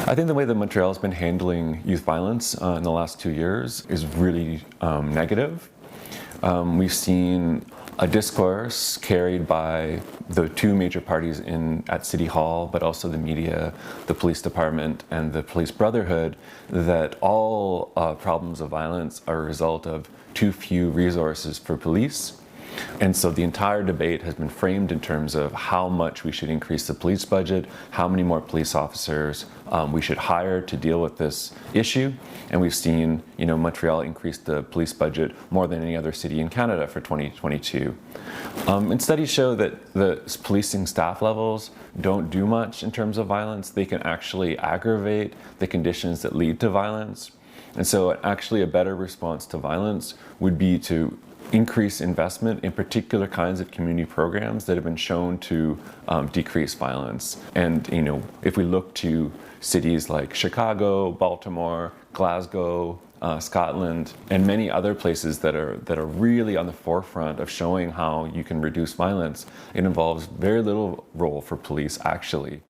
I think the way that Montreal has been handling youth violence in the last 2 years is really negative. We've seen a discourse carried by the two major parties at City Hall, but also the media, the police department, and the police brotherhood, that all problems of violence are a result of too few resources for police. And so the entire debate has been framed in terms of how much we should increase the police budget, how many more police officers we should hire to deal with this issue. And we've seen, Montreal increase the police budget more than any other city in Canada for 2022. And studies show that the policing staff levels don't do much in terms of violence. They can actually aggravate the conditions that lead to violence. And so actually a better response to violence would be to increase investment in particular kinds of community programs that have been shown to decrease violence. And if we look to cities like Chicago, Baltimore, Glasgow, Scotland, and many other places that are really on the forefront of showing how you can reduce violence, it involves very little role for police actually.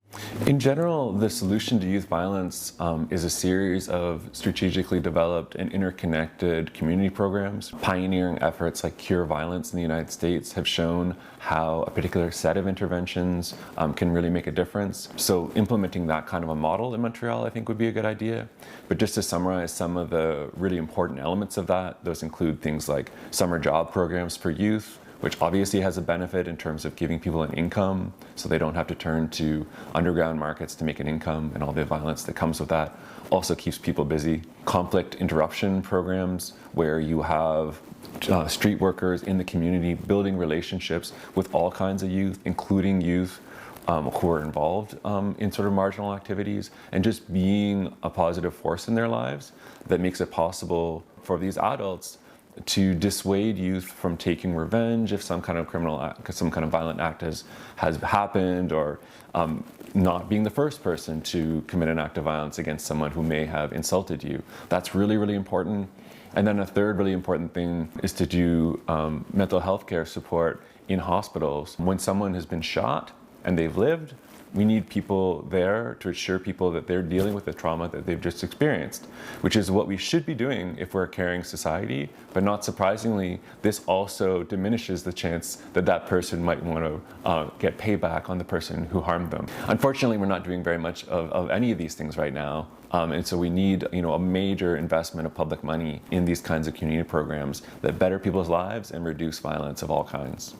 In general, the solution to youth violence is a series of strategically developed and interconnected community programs. Pioneering efforts like Cure Violence in the United States have shown how a particular set of interventions can really make a difference. So implementing that kind of a model in Montreal, I think, would be a good idea. But just to summarize some of the really important elements of that, those include things like summer job programs for youth, which obviously has a benefit in terms of giving people an income so they don't have to turn to underground markets to make an income, and all the violence that comes with that also keeps people busy. Conflict interruption programs where you have street workers in the community building relationships with all kinds of youth, including youth who are involved in sort of marginal activities, and just being a positive force in their lives that makes it possible for these adults to dissuade youth from taking revenge if some kind of criminal act, some kind of violent act has happened, or not being the first person to commit an act of violence against someone who may have insulted you. That's really, really important. And then a third really important thing is to do mental health care support in hospitals. When someone has been shot and they've lived, we need people there to assure people that they're dealing with the trauma that they've just experienced, which is what we should be doing if we're a caring society. But not surprisingly, this also diminishes the chance that that person might want to get payback on the person who harmed them. Unfortunately, we're not doing very much of any of these things right now. And so we need, a major investment of public money in these kinds of community programs that better people's lives and reduce violence of all kinds.